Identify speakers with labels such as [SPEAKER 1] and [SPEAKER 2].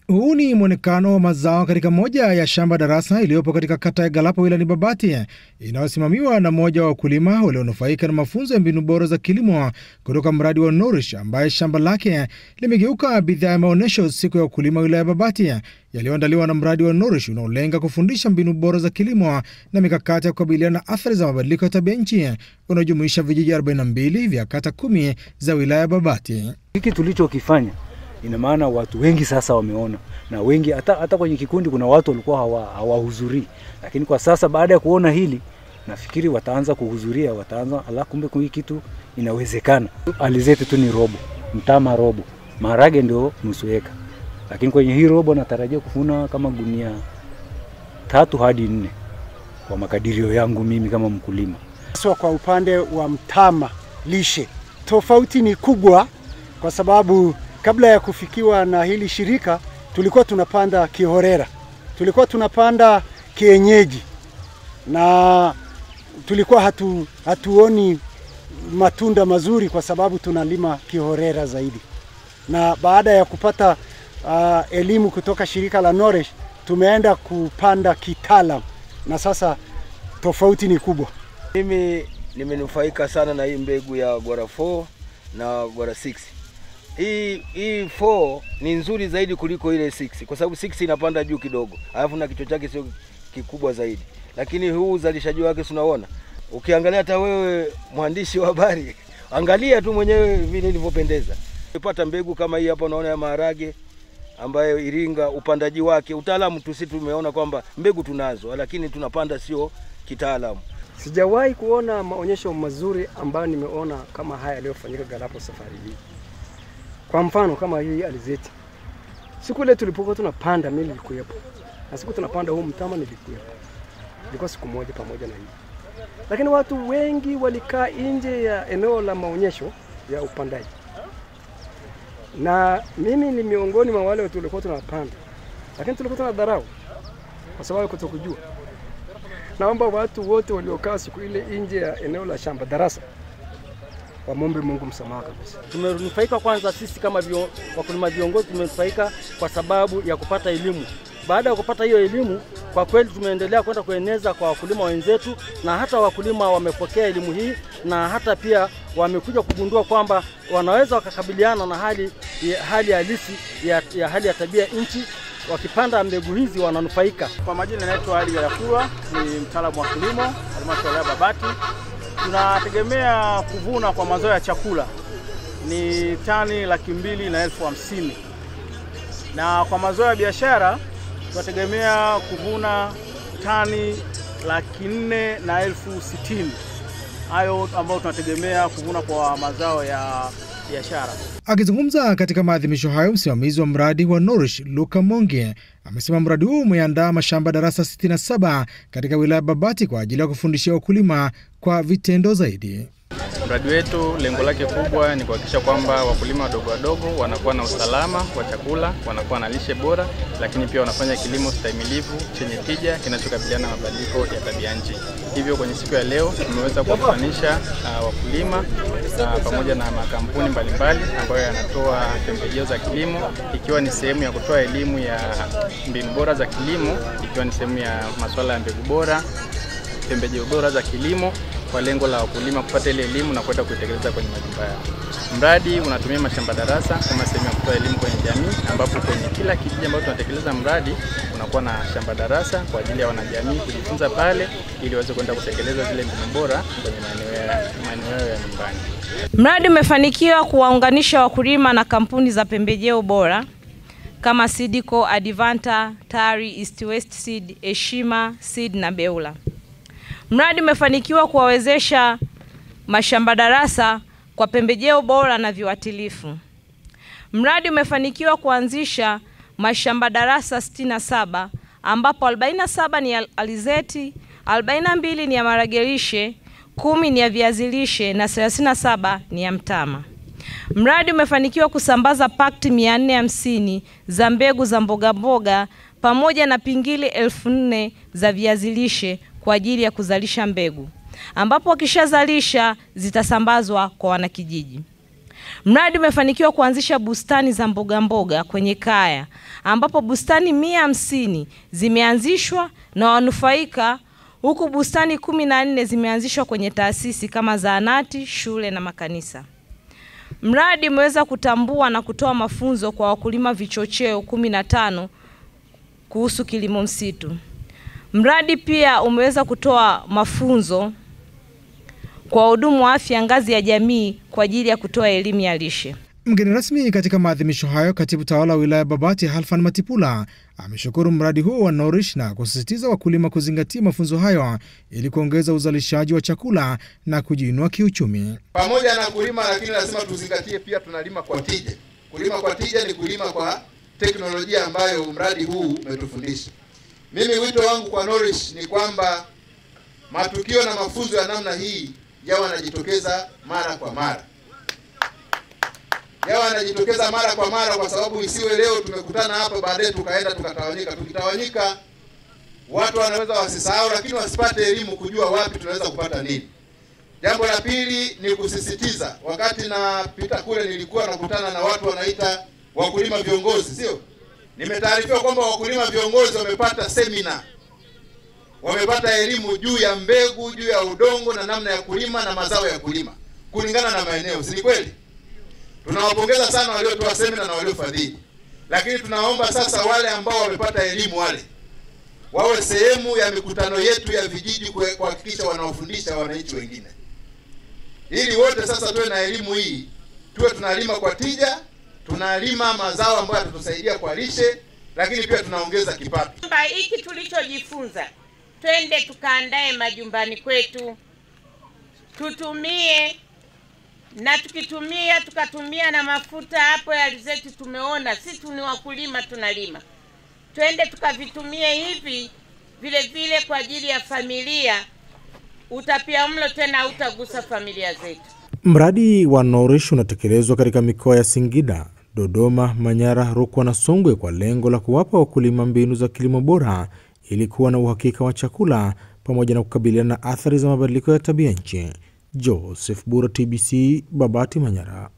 [SPEAKER 1] Huu ni mwonekano wa mazao katika moja ya shamba darasa iliyopo katika kata ya Galapo wilayani Babati, inayosimamiwa na mmoja wa wakulima walionufaika na mafunzo ya mbinu bora za kilimo kutoka mradi wa Nourish, ambaye shamba lake limegeuka bidhaa ya maonesho siku ya wakulima wilaya ya Babati yaliyoandaliwa na mradi wa Nourish unaolenga kufundisha mbinu bora za kilimo na mikakati ya kukabiliana na athari za mabadiliko ya tabia nchi, unaojumuisha vijiji 42 vya kata 10 za wilaya ya Babati.
[SPEAKER 2] Hiki tulichokifanya ina maana watu wengi sasa wameona, na wengi hata kwenye kikundi kuna watu walikuwa hawahudhurii, lakini kwa sasa baada ya kuona hili nafikiri wataanza kuhudhuria, kumbe hii kitu inawezekana. Alizeti tu ni robo, mtama robo, maharage ndio nusu eka, lakini kwenye hii robo natarajia kuvuna kama gunia 3 hadi 4 kwa makadirio yangu mimi kama mkulima.
[SPEAKER 3] So kwa upande wa mtama lishe tofauti ni kubwa, kwa sababu kabla ya kufikiwa na hili shirika tulikuwa tunapanda kihorera, tulikuwa tunapanda kienyeji, na tulikuwa hatuoni matunda mazuri kwa sababu tunalima kihorera zaidi. Na baada ya kupata elimu kutoka shirika la Nourish, tumeenda kupanda kitaalam, na sasa tofauti ni kubwa.
[SPEAKER 4] Mimi nimenufaika sana na hii mbegu ya Gora 4 na Gora 6. Hii 4 ni nzuri zaidi kuliko ile 6, kwa sababu 6 inapanda juu kidogo, alafu na kichwa chake sio kikubwa zaidi. Lakini huu uzalishaji wake tunaona, ukiangalia hata wewe mwandishi wa habari, angalia tu mwenyewe vile ilivyopendeza. Nilipata mbegu kama hii hapa, unaona ya maharage ambayo Iringa, upandaji wake utaalamu tu, sisi tumeona kwamba mbegu tunazo, lakini tunapanda sio kitaalamu.
[SPEAKER 5] Sijawahi kuona maonyesho mazuri ambayo nimeona kama haya yaliyofanyika Galapo safari hii. Kwa mfano kama hii alizeti, siku ile tulipokuwa tunapanda mimi nilikuwepo, na siku tunapanda huu mtama nilikuwepo, ilikuwa siku moja pamoja na hii. Lakini watu wengi walikaa nje ya eneo la maonyesho ya upandaji, na mimi ni miongoni mwa wale tulikuwa tunapanda, lakini tulikuwa tunadharau kwa sababu kutokujua. Naomba watu wote waliokaa siku ile nje ya eneo la shamba darasa wamombe Mungu msamaha kabisa.
[SPEAKER 6] Tumenufaika kwanza sisi kama wakulima viongozi, tumenufaika kwa sababu ya kupata elimu. Baada ya kupata hiyo elimu, kwa kweli tumeendelea kwenda kueneza kwa wakulima wenzetu, na hata wakulima wamepokea elimu hii, na hata pia wamekuja kugundua kwamba wanaweza wakakabiliana na hali halisi ya hali ya tabia nchi. Wakipanda mbegu hizi wananufaika.
[SPEAKER 7] Kwa majina naitwa Ali Yakura, ni mtaalamu wa kilimo halmashauri ya Babati. Tunategemea kuvuna kwa mazao ya chakula ni tani 250,000, na kwa mazao ya biashara tunategemea kuvuna tani 460,000. Hayo ambao tunategemea kuvuna kwa mazao ya biashara.
[SPEAKER 1] Akizungumza katika maadhimisho hayo, msimamizi wa mradi wa Nourish Luka Monge amesema mradi huu umeandaa mashamba darasa 67 katika wilaya Babati kwa ajili ya kufundishia wakulima kwa vitendo zaidi.
[SPEAKER 8] Mradi wetu lengo lake kubwa ni kuhakikisha kwamba wakulima wadogo wanakuwa na usalama wa chakula, wanakuwa na lishe bora, lakini pia wanafanya kilimo stahimilivu chenye tija kinachokabiliana na mabadiliko ya tabia nchi. Hivyo kwenye siku ya leo tumeweza kuwafananisha wakulima pamoja na makampuni mbalimbali ambayo yanatoa pembejeo za kilimo, ikiwa ni sehemu ya kutoa elimu ya mbinu bora za kilimo, ikiwa ni sehemu ya masuala ya mbegu bora, pembejeo bora za kilimo, kwa lengo la wakulima kupata ile elimu na kwenda kuitekeleza kwenye majumba yao. Mradi unatumia mashamba darasa kama sehemu ya kutoa elimu kwenye jamii, ambapo kwenye kila kijiji ambacho tunatekeleza mradi unakuwa na shamba darasa kwa ajili ya wanajamii kujifunza pale ili waweze kwenda kutekeleza zile mbinu bora kwenye maeneo ya nyumbani.
[SPEAKER 9] Mradi umefanikiwa kuwaunganisha wakulima na kampuni za pembejeo bora kama Sidiko, Advanta, Tari, East West Seed, Heshima Seed na Beula. Mradi umefanikiwa kuwawezesha mashamba darasa kwa pembejeo bora na viuatilifu. Mradi umefanikiwa kuanzisha mashamba darasa 67 ambapo 47 ni alizeti, 42 ni ya maharage lishe, 10 ni ya viazi lishe na 37 ni ya mtama. Mradi umefanikiwa kusambaza pakti 450 za mbegu za mboga mboga pamoja na pingili 4,000 za viazi lishe kwa ajili ya kuzalisha mbegu, ambapo wakishazalisha zitasambazwa kwa wanakijiji. Mradi umefanikiwa kuanzisha bustani za mboga mboga kwenye kaya, ambapo bustani 150 zimeanzishwa na wanufaika, huku bustani 14 zimeanzishwa kwenye taasisi kama zahanati, shule na makanisa. Mradi umeweza kutambua na kutoa mafunzo kwa wakulima vichocheo 15 kuhusu kilimo msitu. Mradi pia umeweza kutoa mafunzo kwa wahudumu wa afya ngazi ya jamii kwa ajili ya kutoa elimu ya lishe.
[SPEAKER 1] Mgeni rasmi katika maadhimisho hayo, katibu tawala wa wilaya Babati Halfan Matipula ameshukuru mradi huo wa Nourish na kusisitiza wakulima kuzingatia mafunzo hayo ili kuongeza uzalishaji wa chakula na kujiinua kiuchumi.
[SPEAKER 10] Pamoja na kulima, lakini lazima tuzingatie pia tunalima kwa tija. Kulima kwa tija ni kulima kwa teknolojia ambayo mradi huu umetufundisha. Mimi wito wangu kwa Nourish ni kwamba matukio na mafunzo ya namna hii yawe yanajitokeza mara kwa mara. Yawe yanajitokeza mara kwa mara, kwa sababu isiwe leo tumekutana hapa baadaye tukaenda tukatawanyika. Tukitawanyika watu wanaweza wasisahau, lakini wasipate elimu kujua wapi tunaweza kupata nini. Jambo la pili ni kusisitiza, wakati napita kule nilikuwa nakutana na watu wanaita wakulima viongozi, sio? Nimetaarifiwa kwamba wakulima viongozi wamepata semina. Wamepata elimu juu ya mbegu, juu ya udongo na namna ya kulima na mazao ya kulima kulingana na maeneo. Si kweli? Tunawapongeza sana waliotoa semina na waliofadhili. Lakini tunaomba sasa wale ambao wamepata elimu wale wawe sehemu ya mikutano yetu ya vijiji kuhakikisha wanawafundisha wananchi wengine. Ili wote sasa tuwe na elimu hii, tuwe tunalima kwa tija, tunalima mazao ambayo yatatusaidia kwa lishe, lakini pia tunaongeza kipato.
[SPEAKER 11] Hiki tulichojifunza twende tukaandae majumbani kwetu, tutumie, na tukitumia tukatumia na mafuta hapo ya alizeti. Tumeona sisi ni wakulima tunalima, twende tukavitumie hivi vile vile kwa ajili ya familia. Utapiamlo tena utagusa familia zetu.
[SPEAKER 1] Mradi wa Nourish unatekelezwa katika mikoa ya Singida, Dodoma, Manyara, Rukwa na Songwe kwa lengo la kuwapa wakulima mbinu za kilimo bora ili kuwa na uhakika wa chakula pamoja na kukabiliana na athari za mabadiliko ya tabia nchi. Joseph Bura, TBC, Babati, Manyara.